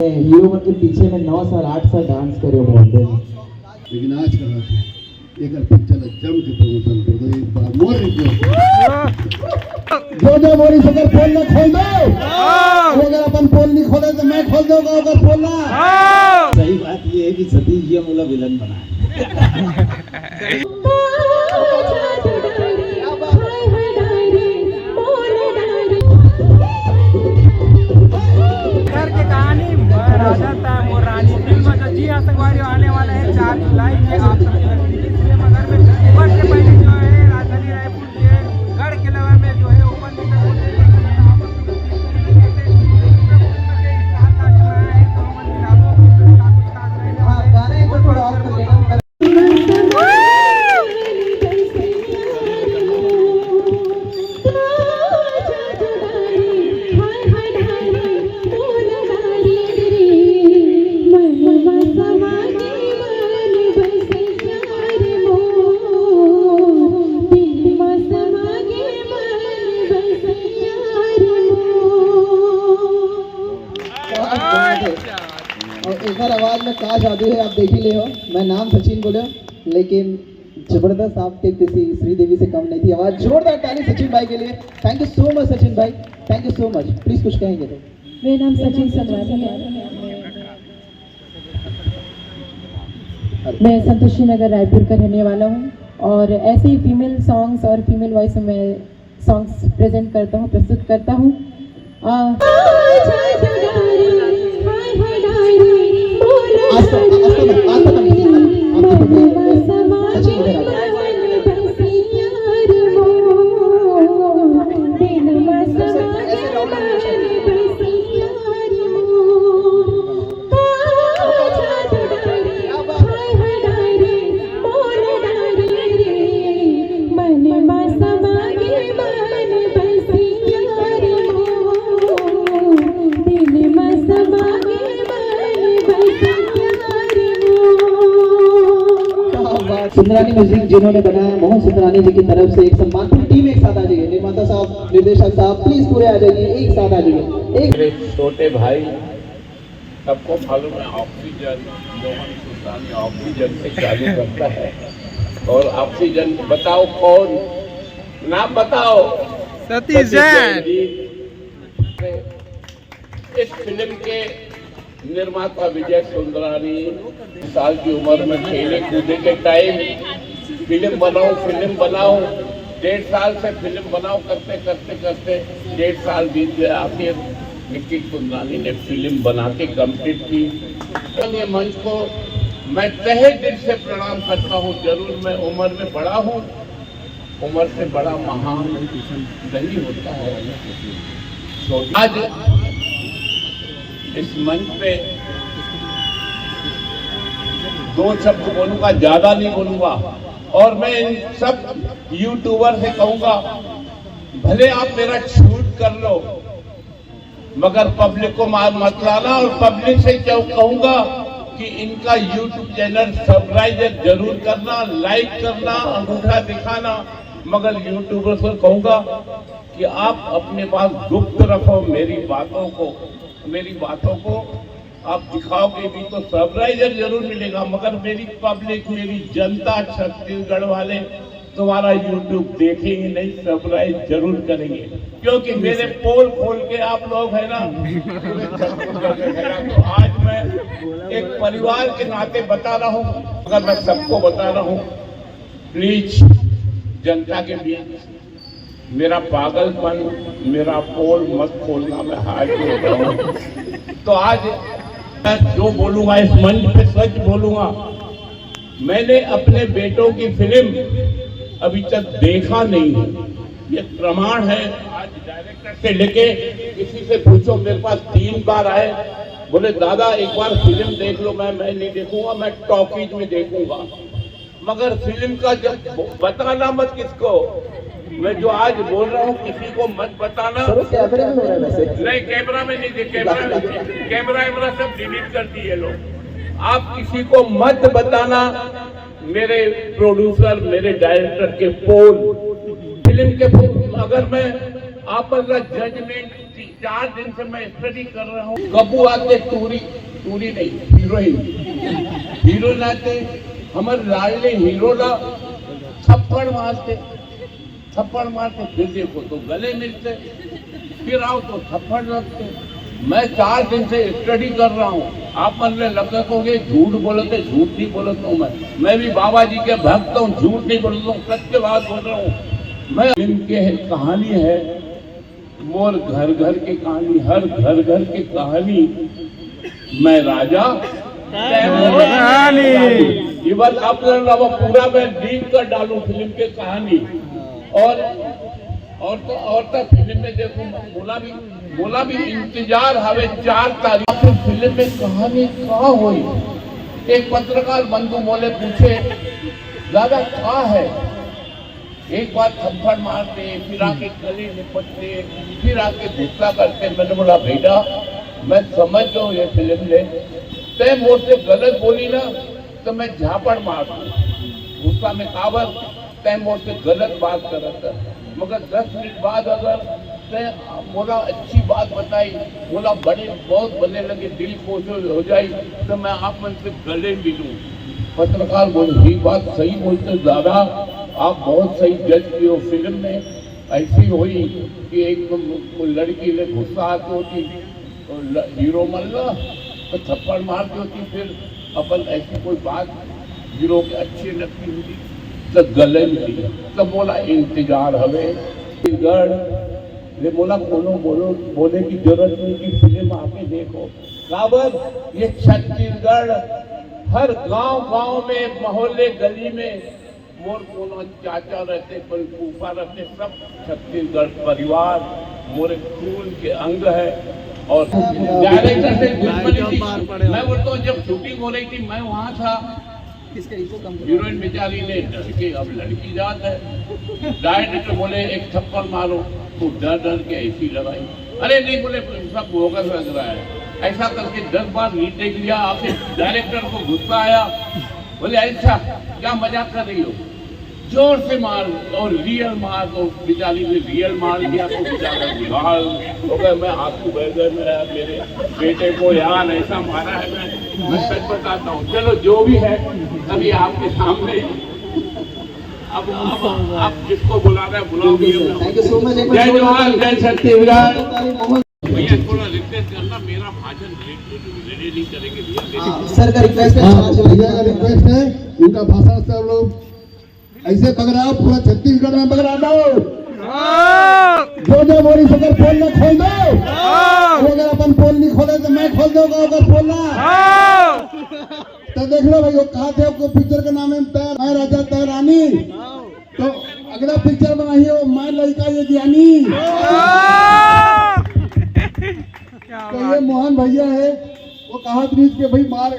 Hero बन के पीछे में 9 साल 8 साल डांस करे बोलते हैं, लेकिन आज कहा था एक पिक्चर जम के प्रमोशन कर दो, एक बार मोर जो मोरी अगर पोल ना खोल दो, अगर अपन पोल नहीं खोले तो मैं खोल दूंगा अगर पोलना। सही बात ये है कि सतीश जी मुला विलन बना है। जी हाँ संगवारी आने वाला है 4 जुलाई के आप सभी सिनेमाघर में। वर्ष से पहले जो है राजधानी रायपुर के गढ़ किला में जो है ओपन एक आवाज में क्या जादू है आप देख ही ले हो। मैं नाम सचिन बोले लेकिन जबरदस्त आपके किसी श्रीदेवी से कम नहीं थी आवाज। जोरदार ताली सचिन भाई के लिए। Thank you so much Sachin भाई, thank you so much. Please कुछ कहेंगे तो? मेरा नाम सचिन संगवारी है, मैं संतोषी नगर रायपुर का रहने वाला हूँ और ऐसे ही फीमेल सॉन्ग्स और फीमेल वॉइस में मैं सॉन्ग्स प्रेजेंट करता हूँ, प्रस्तुत करता हूँ। सुंदरानी म्यूजिक जिन्होंने बनाया, मोहन सुंदरानी जी की तरफ से एक सम्मान। टीम एक साथ आ जाइए, निर्माता साहब, निर्देशक साहब, प्लीज पूरे आ जाइए, एक साथ आ जाइए। मेरे छोटे भाई सबको मालूम है ऑक्सीजन, मोहन सुल्तानी ऑक्सीजन से चालू करता है। और ऑक्सीजन बताओ कौन, नाम बताओ? सतीश जैन। इस फिल्म के निर्माता विजय सुंदरानी साल की उम्र में खेले कूदे के टाइम फिल्म बनाओ 1.5 साल से फिल्म बनाओ करते करते करते 1.5 साल बीत गया। फिर विजय सुंदरानी ने फिल्म बना के कंप्लीट की। ये मंच को मैं तहे दिल से प्रणाम करता हूँ। जरूर मैं उम्र में बड़ा हूँ, उम्र से बड़ा महान नहीं होता है। तो आज इस मंच पे 2 शब्द बोलूंगा, ज्यादा नहीं बोलूंगा। और मैं इन सब यूट्यूबर से कहूंगा, भले आप मेरा शूट कर लो मगर पब्लिक को मार मत लाना। और पब्लिक से क्यों कहूंगा कि इनका यूट्यूब चैनल सब्सक्राइब जरूर करना, लाइक करना, अंगूठा दिखाना। मगर यूट्यूबर से कहूंगा कि आप अपने पास गुप्त रखो मेरी बातों को आप दिखाओगे भी तो सब्सक्राइबर जरूर मिलेगा। मगर मेरी पब्लिक, मेरी जनता, छत्तीसगढ़ वाले तुम्हारा यूट्यूब देखेंगे नहीं, सब्सक्राइब जरूर करेंगे। क्योंकि मेरे पोल खोल के आप लोग है ना पूरे छत्तीसगढ़ में है ना। तो आज मैं एक परिवार के नाते बता रहा हूँ, अगर मैं सबको बता रहा हूँ, प्लीज जनता के बीच मेरा पागलपन, मेरा पोल मत खोलना, मैं हाथ जोड़ रहा हूँ। तो आज मैं जो बोलूंगा इस मंच पे सच बोलूंगा। मैंने अपने बेटों की फिल्म अभी तक देखा नहीं है, ये प्रमाण है। आज डायरेक्टर से लेके किसी से पूछो, मेरे पास 3 बार आए, बोले दादा एक बार फिल्म देख लो। मैं नहीं देखूंगा, मैं टॉकीज में देखूंगा। मगर फिल्म का जब बताना मत किसको, मैं जो आज बोल रहा हूँ किसी को मत बताना। कैमरे में हो रहा है वैसे? नहीं, कैमरा में नहीं, कैमरा सब डिलीट कर दिए लोग। आप किसी को मत बताना। मेरे प्रोड्यूसर, मेरे डायरेक्टर के पोल, फिल्म के पोल, अगर मैं आप जजमेंट 4 दिन से मैं स्टडी कर रहा हूँ। कबू आते टूरी नहीं हीरोइन आते, हमारे लाडले हीरो ना थप्पड़ मारते, फिर देखो तो गले मिलते, फिर आओ तो थप्पड़ लगते। मैं 4 दिन से स्टडी कर रहा हूँ। आप मन में लगा कहोगे झूठ बोलते, झूठ नहीं बोलता हूँ। मैं भी बाबा जी के भक्त हूँ, झूठ नहीं बोलता हूँ, सत्य बात बोल रहा हूँ। मैं इनके कहानी है मोर घर घर की कहानी, हर घर घर की कहानी। मैं राजा ये बात आप पूरा मैं डीप कर डालूं फिल्म के कहानी। और तो फिल्म में देखो बोला भी इंतजार हवे 4 तारीख फिल्म में कहानी कहाँ हुई। एक पत्रकार बंधु मोले पूछे दादा कहाँ है, एक बार थप्पड़ मारते, फिर आके गले निपटते, फिर आके गुस्सा करते। मैंने बोला बेटा मैं समझ रहा हूँ ये फिल्म ने, तय मुझसे गलत बोली ना तो मैं झापड़ मार दूं गुस्सा में काबर, तय मुझसे गलत बात कर रहा था। मगर 10 मिनट बाद अगर तय बोला अच्छी बात बताई, बोला बहुत बनने लगे, दिल खुश हो जाए तो मैं आप मन से गले मिलूं। पत्रकार बोले ये बात सही बोलते दादा, आप बहुत सही जज किए हो। फिल्म में ऐसी हुई कि एक लड़की ने गुस्सा आती होती, हीरो मल्ला तो थप्पड़ मारती होती, फिर अपन ऐसी कोई बात हीरो की अच्छी लगती होती तो गले मिली। तो बोला इंतजार हमें बोला बोले की जरूरत नहीं की फिल्म आके देखो। काबर ये छत्तीसगढ़ हर गांव में, मोहल्ले गली में मोर कोनो चाचा रहते, कोई फूफा रहते, सब छत्तीसगढ़ परिवार मोरे खून के अंग है। और डायरेक्टर से दुश्मनी थी। मैं बोलता हूँ जब शूटिंग हो रही थी मैं वहाँ था, हीरोइन बेचारी ने डर के, अब लड़की जात है, डायरेक्टर बोले एक थप्पड़ मारो, तो डर के ऐसी लगाई। अरे नहीं बोले सब होगा लग रहा है, ऐसा करके 10 बार रीटेक लिया। आपने डायरेक्टर को गुस्सा आया, बोले ऐसा क्या मजाक कर रही हो, जोर से मार, और रियल मार। तो बेचारी ने रियल मार दिया तो बेचारा गुलाल हो गया। मैं आंसू बह गए, मेरे बेटे को यार ऐसा मारा है। मैं सच बताता हूँ। चलो जो भी है अभी आपके सामने, अब आप जिसको बुला रहे हैं बुलाओ। Thank you so much. जय जवान जय छत्तीसगढ़। भैया थोड़ा रिक्वेस्ट करना, मेरा भाषण रेडी नहीं करेंगे भैया। सर का रिक्वेस्ट है, भैया का रिक्वेस्ट है, उनका भाषण सब लोग ऐसे पकड़ाओ, पूरा छत्तीसगढ़ में पकड़ा दो। जो बोली सकर पोल न खोल दो। अगर अपन पोल नहीं खोले तो मैं खोल दूंगा अगर पोलना। तो देख लो भाई, वो कहा थे आपको पिक्चर के नाम है मैं राजा तय रानी, तो अगला पिक्चर बनाइए वो मैं लड़का ये ज्ञानी। तो ये मोहन भैया है, वो कहा प्लीज के भाई मार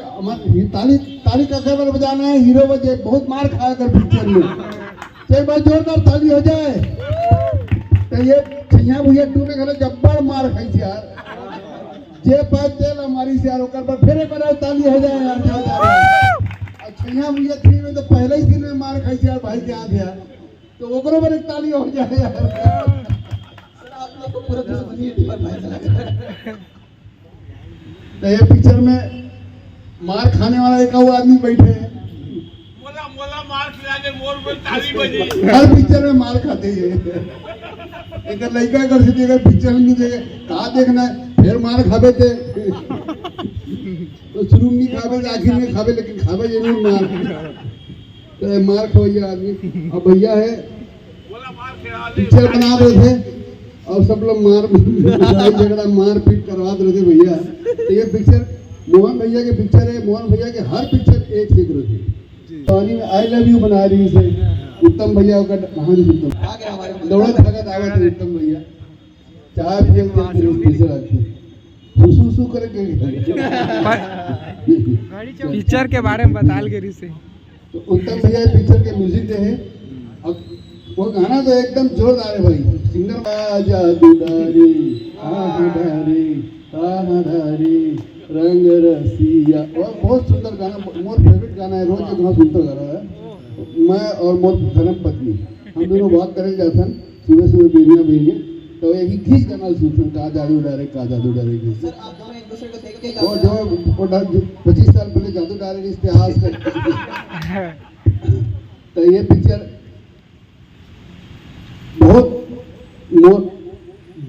ताली का खबर बजाना है, हीरो बजे बहुत मार खाया कर पिक्चर में, तो एक बार जोरदार ताली हो जाए। तो ये छैया भैया टू में घर जब्बर मार खाई यार, जे पास तेल हमारी से यार ओकर पर फिर एक बार ताली हो जाए यार। छैया भैया 3 में तो पहले ही दिन में मार खाई यार भाई के हाथ यार, तो ओकरो पर एक ताली हो जाए यार। आप लोग को पूरा तो ये पिक्चर में मार खाने वाला एक और आदमी बैठे हैं, मोला मार खिलाने मोर पर ताली बजी। हर पिक्चर में मार खाते हैं। एक लड़का कर सकते अगर पिक्चर नहीं देखे कहा देखना है, फिर मार खावे थे तो शुरू नहीं खावे आखिर में खावे, लेकिन खावे जरूर मार। तो मार खवैया आदमी। अब भैया है पिक्चर बना रहे थे और सब लोग मार झगड़ा मार पीट करवा रहे थे भैया। तो ये पिक्चर मोहन भैया के पिक्चर है। मोहन भैया के हर पिक्चर एक से ग्रो थी। पानी में आई लव यू बना रही से उत्तम भैया का कहानी दौड़त भगत आवत है उत्तम भैया, चाय पिए सुसु करके पिक्चर के बारे में बता गिरी से। तो उत्तम भैया पिक्चर के म्यूजिक दे है। अब वो गाना तो एकदम जोरदार है भाई। सिंगर आजा दुलारी रंग रसिया, और बहुत सुंदर गाना, मोर फेवरेट गाना है, रोज गाना सुनता गाना है। मैं और मोर धर्म पत्नी हम दोनों बात करें जाते हैं सुबह सुबह बेरिया तो यही खींच करना सूचना कहा जादू डायरेक्ट सर आप दोनों एक दूसरे को देख के वो जो 25 साल पहले जादू डायरेक्ट इतिहास का तो ये पिक्चर बहुत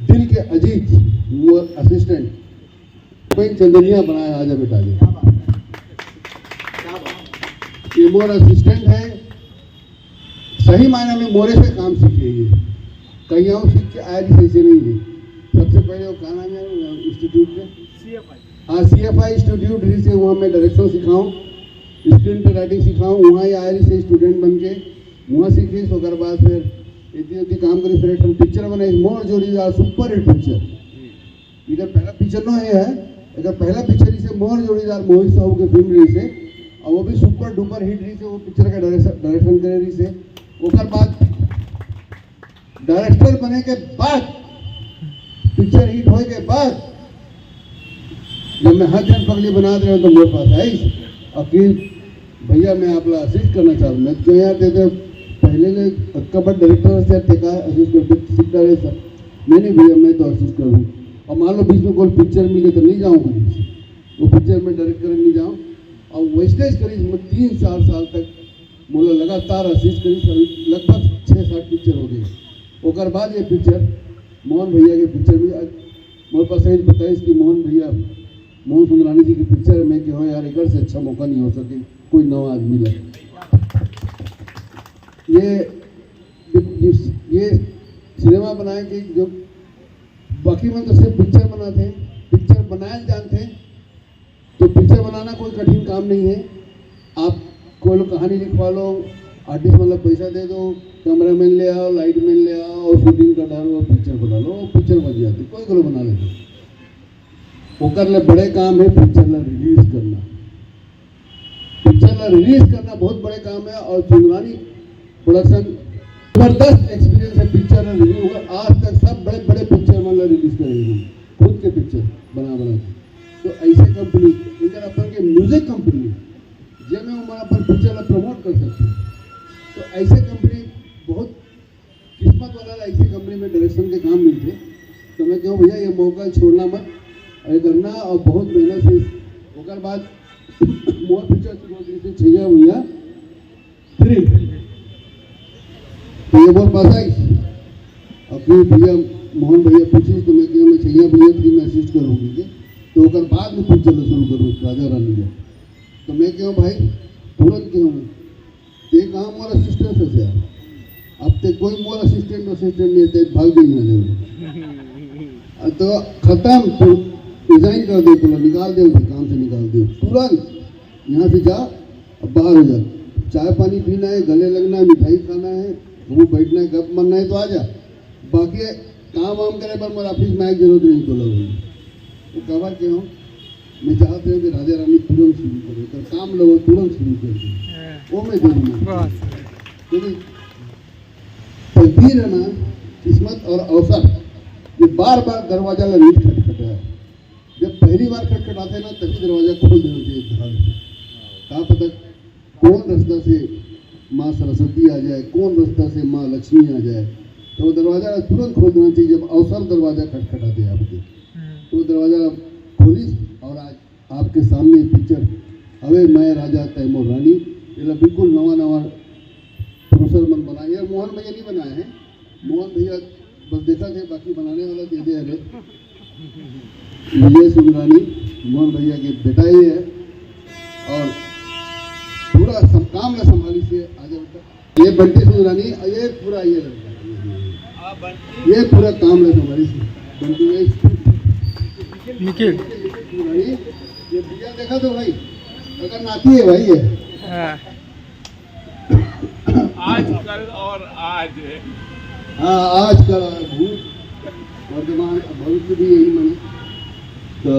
दिल के अजीज वो असिस्टेंट कोई चंदनिया बनाया आजा बेटा ये मोर असिस्टेंट है, सही मायने में मोरे से काम सीखे ये, कहीं और सीख के आया भी ऐसे नहीं है। सबसे पहले वो कहा नाम है इंस्टीट्यूट में CFI इंस्टीट्यूट रही से वहाँ मैं डायरेक्शन सिखाऊँ, स्क्रीन राइटिंग सिखाऊँ, वहाँ ही आया से स्टूडेंट बन के वहाँ सीखे। तो अगर बाद फिर इतनी काम करी फिर एक पिक्चर बनाई मोर जोड़ीदार सुपर हिट पिक्चर। इधर पहला पिक्चर नो है, अगर पहला पिक्चर से मोर जोड़ीदार मोहित साहू के फिल्म रही से और वो भी सुपर डुपर हिट रही से, वो पिक्चर का डायरेक्शन करे रही से। उसके बाद डायरेक्टर बने के बाद पिक्चर हिट होने के बाद जब मैं हाथ जन पगली बना दे रहा हूँ तो मेरे पास आई अकील भैया मैं आपला असिस्ट करना चाहूँ। मैं तो यहाँ देते पहले कबड्डी डायरेक्टर से टेका असिस्ट कर रहे सर, नहीं भैया मैं तो असिस्ट करूँ। और मान लो बीच में कोई पिक्चर मिल गई तो नहीं जाऊँगा, वो पिक्चर में डायरेक्ट करने नहीं जाऊँ। और वेस्टेज करी 3-4 साल तक मोला लगातार असिस्ट करी, लगभग 6-7 पिक्चर हो गए। उसके बाद ये पिक्चर मोहन भैया के पिक्चर में मेरे पास सही बताइए कि मोहन मोहन सुंदरानी जी की पिक्चर में कि हो यार एक से अच्छा मौका नहीं हो सके, कोई नवा आदमी लगे। ये सिनेमा बनाए कि जो बाकी में तो सिर्फ पिक्चर बनाते हैं, पिक्चर बनाए जानते हैं। तो पिक्चर बनाना कोई कठिन काम नहीं है। आप कोई लोग कहानी लिखवा लो, आर्टिस्ट मतलब पैसा दे दो, कैमरामैन ले आओ, लाइटमैन ले आओ और शूटिंग कर डालो और पिक्चर बना लो, पिक्चर बन जाती, कोई को बना लेते। ओकर ले बड़े काम है पिक्चर ला रिलीज करना। पिक्चर ला रिलीज करना बहुत बड़े काम है। और सुंदरानी प्रोडक्शन जबरदस्त एक्सपीरियंस है पिक्चर ला रिलीज हुआ। आज तक सब बड़े बड़े पिक्चर मतलब रिलीज करेंगे खुद के पिक्चर बना के। तो ऐसे कंपनी इधर अपन के म्यूजिक कंपनी जिसमें हम अपन पिक्चर ला प्रमोट कर सकते हैं। तो ऐसे कंपनी बहुत किस्मत वाला ऐसी कंपनी में डायरेक्शन के काम मिलते। तो मैं कहूँ भैया ये मौका छोड़ना मत, अरे करना और बहुत मेहनत से। उसके बाद मोर पिक्चर से छैया भैया 3 तो ये बोल पास आई और फिर भैया मोहन भैया पूछी तो मैं कहूँ मैं छैया भैया 3 में असिस्ट करूँगी। तो उसके बाद में पिक्चर शुरू करूँ राजा रानी का। तो मैं कहूँ भाई तुरंत कहूँ ये कहाँ मोर असिस्टेंट है यार, अब तक कोई मोर असिस्टेंट नहीं थे, भाग भी नहीं दे तो खत्म। तो रिजाइन कर दे, तो निकाल दे, काम से निकाल दे तुरंत। यहाँ से जा अब बाहर हो जा, चाय पानी पीना है, गले लगना है, मिठाई खाना है, वो बैठना है, गप मारना है तो आ जा। बाकी काम वाम करे पर मेरे ऑफिस में आए जरूरत नहीं तो लोग वो कवर के हूँ। मैं चाहते हैं कि राजा रानी तुरंत शुरू करें, तो काम लोग तुरंत शुरू कर दें, वो मैं जरूर। क्योंकि तकदीर है ना, किस्मत और अवसर, ये बार बार दरवाजा ला नहीं खटखटा है। जब पहली बार खटखटाते ना तभी दरवाजा खोल देना चाहिए ध्यान से। कहाँ पता कौन रास्ता से माँ सरस्वती आ जाए, कौन रास्ता से माँ लक्ष्मी आ जाए, तो वो दरवाजा तुरंत खोल देना चाहिए। जब अवसर दरवाजा खटखटाते आपके तो दरवाजा खोली। और आज आपके सामने पिक्चर हवे मैं राजा तैमूर रानी, ये बिल्कुल नवा प्रोफेसर मन बनाया। मोहन भैया नहीं बनाए हैं, मोहन भैया बस देखा थे, बाकी बनाने वाला दे दे अरे विजय सुंदरानी मोहन भैया के बेटा ही है। और पूरा सब काम ला संभाली से आगे बेटा ये बंटी सुंदरानी, ये पूरा ये लड़का, ये पूरा काम ला संभाली से बंटी निखिल ये भैया देखा तो भाई अगर नाती है भाई ये आजकल और आज हाँ आजकल भूत वर्तमान भविष्य भी यही मनी। तो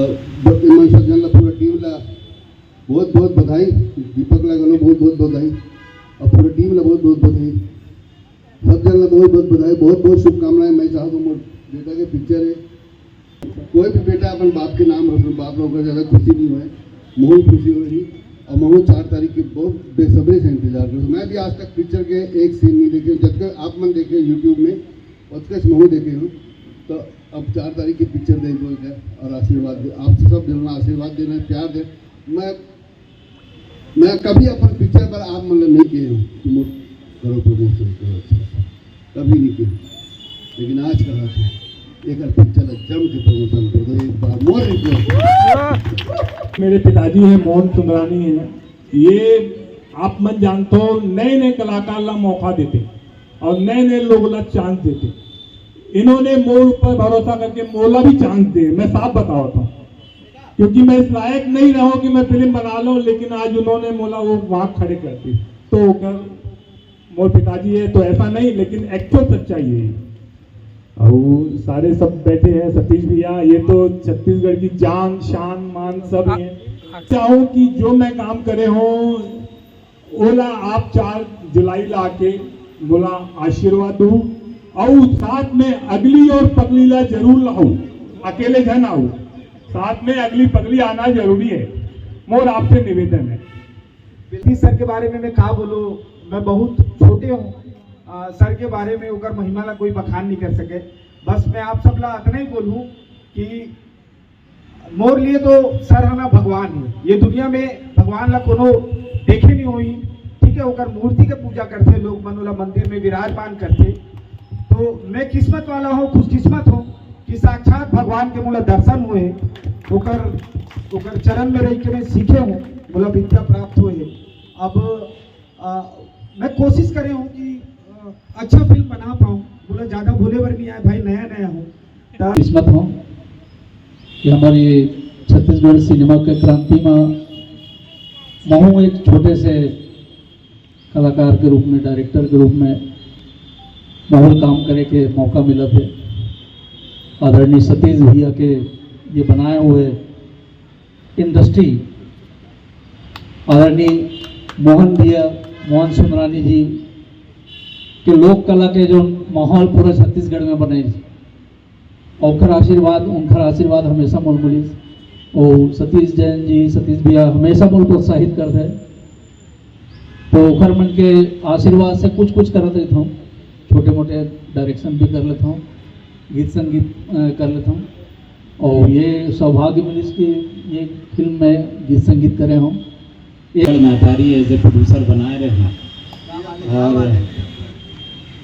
ईमान सज्जन ला पूरा टीम ला बहुत बहुत बधाई, दीपक ला गलो बहुत बहुत बधाई और पूरी टीम ला बहुत बहुत बधाई, सब जन ला बहुत बहुत बधाई, बहुत बहुत शुभकामनाएं। मैं चाहता हूँ बेटा के पिक्चर है, कोई भी बेटा अपन बाप के नाम रख, बाप लोग ज़्यादा खुशी नहीं हुए, महू खुशी हो रही। और महू 4 तारीख के बहुत बेसब्री से इंतजार करूँ। मैं भी आज तक पिक्चर के एक सीन नहीं देखे, जब तक आप मन देखे यूट्यूब में उसके महू देखे हूँ। तो अब 4 तारीख की पिक्चर देखो है और आशीर्वाद दे, आपसे सब मिलना आशीर्वाद देना प्यार दे। मैं कभी अपन पिक्चर पर आप मतलब नहीं किए हूँ कि मुझ करो प्रमोशन करो, अच्छा कभी नहीं किए, लेकिन आज कहा था एक पिक्चर जम के प्रमोशन कर दो, एक बार मोर रिक्वेस्ट। मेरे पिताजी हैं मोहन सुंदरानी हैं, ये आप मन जानते हो नए नए कलाकार ला मौका देते और नए नए लोगों ला चांस देते। इन्होंने मोर पर भरोसा करके मोला भी चांस दे, मैं साफ बताता हूँ, क्योंकि मैं इस लायक नहीं रहा कि मैं फिल्म बना लूं, लेकिन आज उन्होंने मोला वो वहां खड़े कर दी। तो अगर मोर पिताजी है तो ऐसा नहीं, लेकिन एक्चुअल सच्चाई है। और सारे सब बैठे हैं, सतीश भैया, ये तो छत्तीसगढ़ की जान शान मान सब है। चाहूँ कि जो मैं काम करे हूँ ओला आप 4 जुलाई ला के बोला आशीर्वाद दूँ, और साथ में अगली और पगली ला जरूर लाऊं, अकेले जन आऊं, साथ में अगली पगली आना जरूरी है। मोर आपसे निवेदन है। बिल्ली सर के बारे में मैं कहा बोलूँ, मैं बहुत छोटे हूँ, सर के बारे में उगर महिमा ला कोई बखान नहीं कर सके। बस मैं आप सब ला इतना ही बोलूँ कि मोर लिए तो सर हमें भगवान है, ये दुनिया में भगवान ला कोनो देखे नहीं हुई, ठीक है। उगर मूर्ति के पूजा करते लोग, मनोला मंदिर में विराजमान करते, तो मैं किस्मत वाला हूँ, खुशकिस्मत हूँ कि साक्षात भगवान के मुला दर्शन हुए, ओकर चरण में रह के मैं सीखे हूँ, मुला विद्या प्राप्त हुए है। अब मैं कोशिश करे हूँ कि अच्छा फिल्म बना पाऊँ, बोला ज़्यादा भोले वर नहीं आए भाई, नया नया हूँ। किस्मत हो कि हमारी छत्तीसगढ़ सिनेमा के क्रांति में महू एक छोटे से कलाकार के रूप में, डायरेक्टर के रूप में बहुत काम करे के मौका मिला थे। आदरणीय सतीश भैया के ये बनाए हुए इंडस्ट्री, आदरणीय मोहन भैया, मोहन सुंदरानी जी के लोक कला के जो माहौल पूरा छत्तीसगढ़ में बने, उनका आशीर्वाद हमेशा मोल मिली। और सतीश जैन जी, सतीश भैया हमेशा मोल प्रोत्साहित करते हैं, तो ओखर मन के आशीर्वाद से कुछ करते रहता हूँ, छोटे मोटे डायरेक्शन भी कर लेता हूँ, गीत संगीत कर लेता हूँ। और ये सौभाग्य मिली कि ये फिल्म में गीत संगीत करे हूँ। नातारी एज ए प्रोड्यूसर बनाए रहे हैं और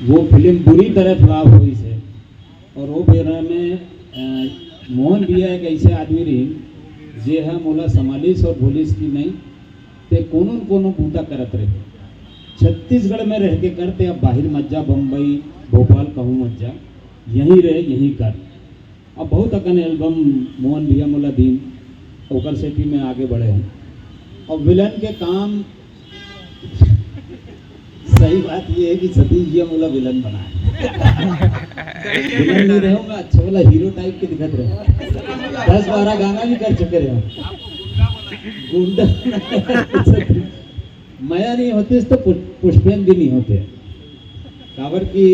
वो फिल्म बुरी तरह फ्लॉप हुई से, और वो बेरा में मोहन भैया एक ऐसे आदमी रही जे है मोला समालिस और पुलिस की नहीं ते कोनो बूता करत रहे। छत्तीसगढ़ में रह के करते, अब बाहर मत जा, बम्बई भोपाल कहूँ मत जा, यहीं रहे यहीं कर। अब बहुत अकन एल्बम मोहन भैया मोला दीन, ओकर से भी मैं आगे बढ़े हूँ। और विलन के काम सही बात ये है कि सतीश जी मोला विलन बनाए, विलन नहीं रहे मैं अच्छा वाला हीरो टाइप के दिखत रहे, 10-12 गाना भी कर चुके रहे, गुंडा माया नहीं होते तो पुष्पेन भी नहीं होते। काबर की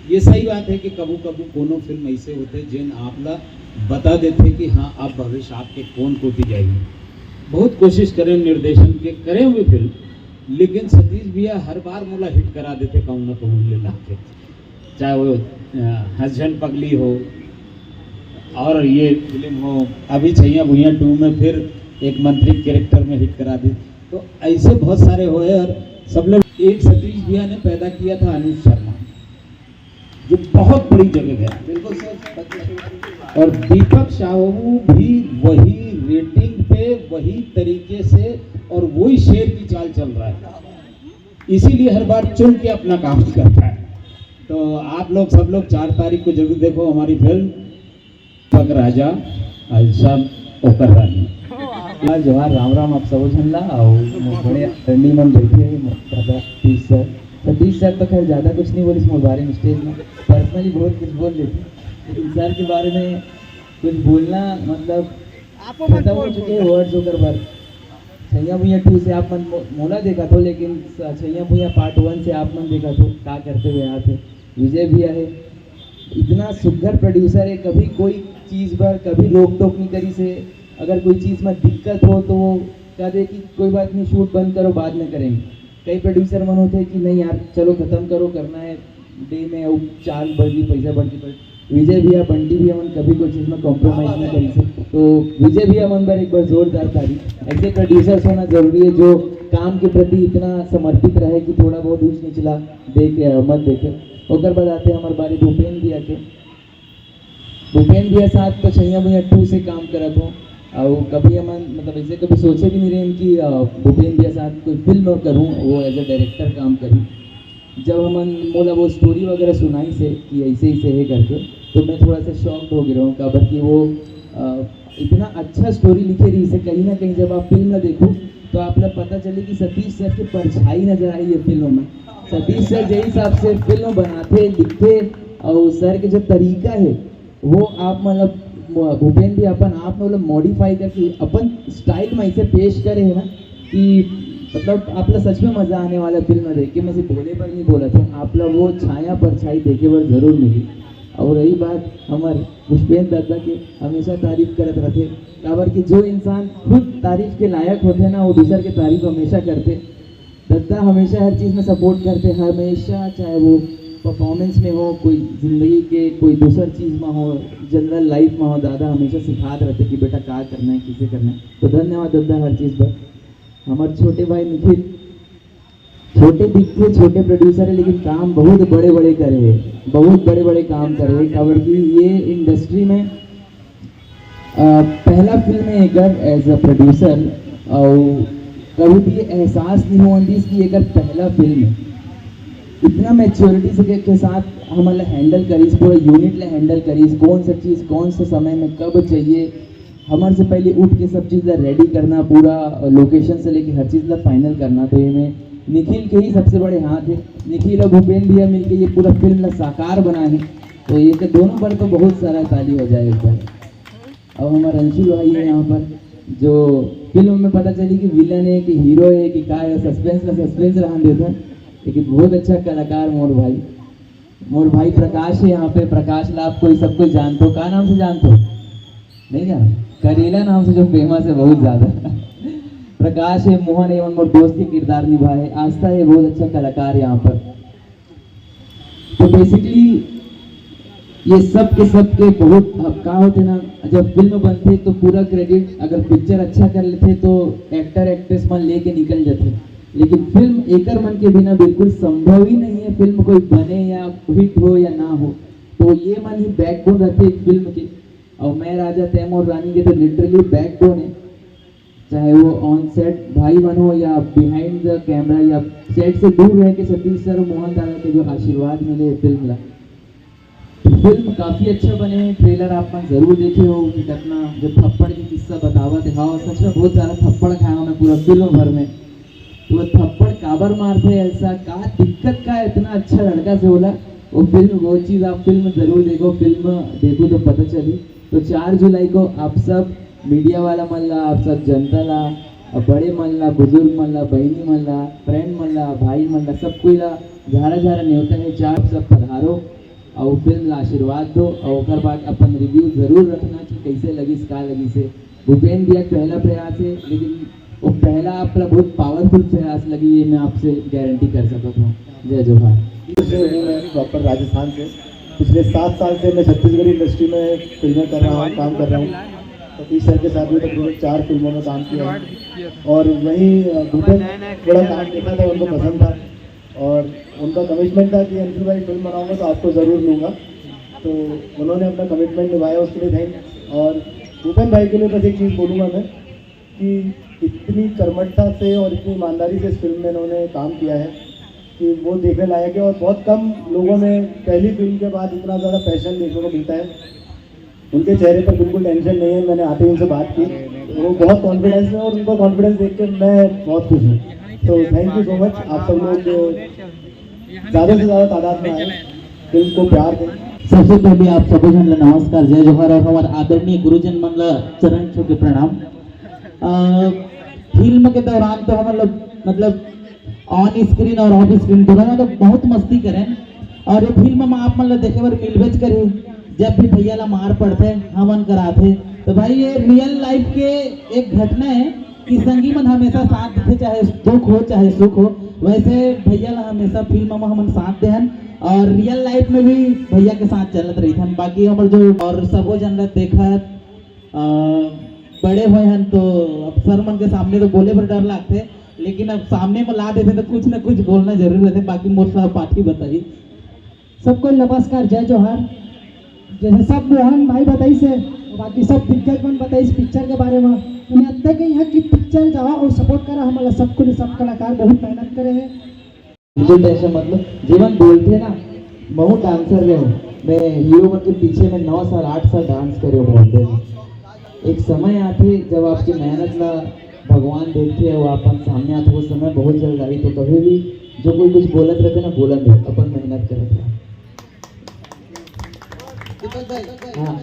ये सही बात है कि कबू कोनो फिल्म ऐसे होते जिन आपला बता देते कि हाँ आप भविष्य आपके कौन कोटी जाएगी। बहुत कोशिश करें निर्देशन के करें हुए फिल्म, लेकिन सतीश भैया हर बार मोला हिट करा देते कहूँ ना कहूँ ले ला के, चाहे वो हसबैंड पगली हो और ये फिल्म हो, अभी छैया भुइया 2 में फिर एक मंत्री कैरेक्टर में हिट करा दी। तो ऐसे बहुत सारे हुए और सब लोग। एक सतीश भैया ने पैदा किया था अनुज शर्मा, जो बहुत बड़ी जगह गया, बिल्कुल सर। और दीपक साहू भी वही रेटिंग पे, वही तरीके से और वही शेर की चाल चल रहा है, इसीलिए हर बार चुन के अपना काम करता है। तो आप लोग सब लोग 4 तारीख को जरूर देखो हमारी फिल्म पक राजा सब ओकर रानी। जोहार राम राम आप सब झनला और बड़े रंडी मन बैठे सतीश सर तो खैर ज़्यादा कुछ नहीं बोली इस बारे में, स्टेज में पर्सनली बहुत कुछ बोल लेते, लेकिन सर के बारे में कुछ बोलना मतलब खत्म हो चुके वर्ड्स होकर बार। छैया भुइया 2 से आप मन मोला देखा तो, लेकिन छैया भुइया पार्ट 1 से आप मन देखा तो क्या करते हुए यहाँ थे। विजय भैया है, इतना सुघर प्रोड्यूसर है, कभी कोई चीज़ पर कभी रोक टोक नहीं करी से। अगर कोई चीज़ में दिक्कत हो तो वो कह दे कि कोई बात नहीं, शूट बंद करो बाद में करेंगे। कई प्रोड्यूसर मन होते हैं कि नहीं यार चलो ख़त्म करो, करना है डे में, और 4 बजे पैसा बढ़ती विजय भैया बंटी भी हमन कभी कोई चीज़ में कॉम्प्रोमाइज़ नहीं करी से, तो विजय भैया मन पर एक बार जोरदार तारीफ। ऐसे प्रोड्यूसर्स होना जरूरी है जो काम के प्रति इतना समर्पित रहे कि थोड़ा बहुत ऊंच निचला देखे मत देखे। ओकर बाद आते हमारे बारे भूपेन भैया के। भूपेन भैया साथ तो छैया भैया 2 से काम करत हो, और कभी हमन मतलब ऐसे कभी सोचे भी नहीं रहे कि भूपेन भैया साथ कोई फिल्म करूँ, वो एज ए डायरेक्टर काम करूँ। जब हमन मोला वो स्टोरी वगैरह सुनाई से कि ऐसे ऐसे है करके, तो मैं थोड़ा सा शॉक्ड हो गया हूँ, काबर कि वो इतना अच्छा स्टोरी लिखे रही से कहीं ना कहीं जब आप फिल्म देखो तो आप लोग पता चले कि सतीश सर की परछाई नजर आई है फिल्मों में। सतीश सर जिस हिसाब से फिल्म बनाते लिखते और सर के जो तरीका है वो आप मतलब भूपेन भी अपन आप मतलब मॉडिफाई करके अपन स्टाइल में ऐसे पेश करे है ना कि मतलब आप लोग सच में मज़ा आने वाला फिल्म देख के। मैं सिर्फ बोले पर नहीं बोला था, आप लोग वो छाया परछाई देखे पर जरूर मिली। और रही बात हमारे पुष्पेंद्र दादा के, हमेशा तारीफ करते रहते, काबर कि जो इंसान खुद तारीफ के लायक होते ना वो दूसर के तारीफ हमेशा करते। दादा हमेशा हर चीज़ में सपोर्ट करते, हमेशा, चाहे वो परफॉर्मेंस में हो, कोई ज़िंदगी के कोई दूसर चीज़ में हो, जनरल लाइफ में हो, दादा हमेशा सिखाते रहते कि बेटा क्या करना है, किसे करना है। तो धन्यवाद दादा हर चीज़ पर। हमारे छोटे भाई निखिल, छोटे दिखते छोटे प्रोड्यूसर है लेकिन काम बहुत बड़े बड़े करे हैं, बहुत बड़े बड़े काम करे हैं। काबर की ये इंडस्ट्री में पहला फिल्म है अगर एज अ प्रोड्यूसर, और कभी भी एहसास नहीं हुआ कि अगर पहला फिल्म है इतना मैच्योरिटी से के साथ हमारे हैंडल करीस, पूरा यूनिट ले हैंडल करीस, कौन सा चीज़ कौन से समय में कब चाहिए, हमारे से पहले उठ के सब चीज़ रेडी करना, पूरा लोकेशन से लेके हर चीज़ ला फाइनल करना। तो ये में निखिल के ही सबसे बड़े हाथ है। निखिल और भूपेन भैया मिलके ये पूरा फिल्म ला साकार बनाए, तो ये के दोनों पर तो बहुत सारा ताली हो जाए एक बार। अब हमारे अंशुल भाई है यहाँ पर, जो फिल्म में पता चली कि विलन है कि हीरो है कि क्या है, सस्पेंस रहा देता है, लेकिन बहुत अच्छा कलाकार मोर भाई प्रकाश है यहाँ पे। प्रकाश ला आप कोई सब कोई जानते हो, क्या नाम से जानते हो? नहीं जान, करेला नाम से जो फेमस है बहुत ज़्यादा। प्रकाश है, मोहन एवं मोर दोस्त के किरदार निभाए है, आस्था है बहुत अच्छा कलाकार यहाँ पर। तो बेसिकली ये सब के बहुत क्या होते ना, जब फिल्म बनते तो पूरा क्रेडिट अगर पिक्चर अच्छा कर लेते तो एक्टर एक्ट्रेस मन लेके निकल जाते, लेकिन फिल्म एकर मन के बिना बिल्कुल संभव ही नहीं है फिल्म कोई बने या हिट हो या ना हो। तो ये मन ही बैकबोन रहते एक फिल्म के, और मैं राजा तैमूर रानी के तो लिटरली बैकबोन है। चाहे वो ऑन सेट भाई बन हो या बिहाइंड द कैमरा या सेट से दूर रह के सतीश सर और मोहन दादा के जो आशीर्वाद मिले फिल्म ला, तो फिल्म काफ़ी अच्छा बने हैं। ट्रेलर आप मन जरूर देखे हो कि कितना जो थप्पड़ की किस्सा बतावा थे, हाँ सच में बहुत सारा थप्पड़ खाया मैं पूरा फिल्म भर में। तो वो थप्पड़ काबर मारते ऐसा का दिक्कत का इतना अच्छा लड़का से बोला वो फिल्म, वो चीज़ आप फिल्म जरूर देखो, फिल्म देखो तो पता चली। तो 4 जुलाई को आप सब मीडिया वाला मन ला, आप सब जनता ला, बड़े मन ला, बुजुर्ग मन ला, बहनी मन ला, फ्रेंड मन ला, भाई मन ला, सब कोई ला झारा न्योता है, चार सब पधारो और फिल्म ला आशीर्वाद दो। और ओकर बाद अपन रिव्यू जरूर रखना कि कैसे लगी का लगी से। भूपेन भैया पहला प्रयास है, लेकिन वो पहला आपका बहुत पावरफुल प्रयास लगी, ये मैं आपसे गारंटी कर सकता हूँ। जय जोहार। प्रॉपर राजस्थान से पिछले 7 साल से मैं छत्तीसगढ़ी इंडस्ट्री में फिल्में कर रहा हूँ, काम कर रहा हूँ। सतीश सर के साथ भी तकरीबन 4 फिल्मों में काम किया है, और वहीं भूपेन थोड़ा काम देखा था, उनको पसंद था और उनका कमिटमेंट था कि अंशुल भाई फिल्म बनाऊंगा तो आपको ज़रूर लूँगा। तो उन्होंने अपना कमिटमेंट निभाया, उसके लिए थैंक। और भूपेन भाई के लिए बस एक चीज़ बोलूँगा मैं कि इतनी कर्मठता से और इतनी ईमानदारी से इस फिल्म में इन्होंने काम किया है कि वो देखने लायक है। और बहुत कम लोगों में पहली फिल्म के बाद इतना ज़्यादा पैशन देखने को मिलता है। उनके चेहरे पर बिल्कुल टेंशन नहीं है, मैंने आते ही उनसे बात की, वो बहुत कॉन्फिडेंस में, और उनका कॉन्फिडेंस देख के मैं बहुत खुश हूँ। तो थैंक यू सो मच। आप सब लोग ज़्यादा से ज़्यादा तादाद में आए, फिल्म को प्यार दें। सबसे पहले आप सभी जन नमस्कार, जय जोहार, और हमारे आदरणीय गुरुजन मन ला चरण छू के प्रणाम। फिल्म के दौरान तो हम लोग मतलब ऑन स्क्रीन और ऑफ स्क्रीन दोनों में तो बहुत मस्ती करें, और ये फिल्म में आप मतलब देखे बार मिलबेच करे, जब भी भैया ला मार पड़ते हमन कराते। तो भाई ये रियल लाइफ के एक घटना है कि संगी मन हमेशा साथ देते, चाहे दुख हो चाहे सुख हो। वैसे भैया ला हमेशा फिल्म में हमन साथ देहन, और रियल लाइफ में भी भैया के साथ चलत रही थन। बाकी हमार जो और सबो जनत देखत बड़े हुए हैं तो अब सर मन के सामने तो बोले पर डर लगते, लेकिन अब सामने में ला देते तो कुछ ना कुछ बोलना जरूर रहते। बाकी मोर साहब पाठी बताइए। सबको नमस्कार, जय जोहार। जैसे सब मोहन भाई बताई से बाकी सब दिग्गज मन बताई इस पिक्चर के बारे में। उन्हें अत्ते के यहाँ की पिक्चर जाओ और सपोर्ट करा हमारा सबको, सब कलाकार बहुत मेहनत करे हैं। बिल्कुल टेंशन मतलब जीवन बोलते ना बहुत डांसर रहे हो, मैं हीरो बन के पीछे में 9 साल 8 साल डांस करे बोलते। एक समय आते जब आपकी मेहनत ला भगवान देखते हैं, वो अपन सामने आते, वो समय बहुत जल्द आई। तो कभी भी जो कोई कुछ बोलत रहते ना बोलन दे, अपन मेहनत करते हैं। हाँ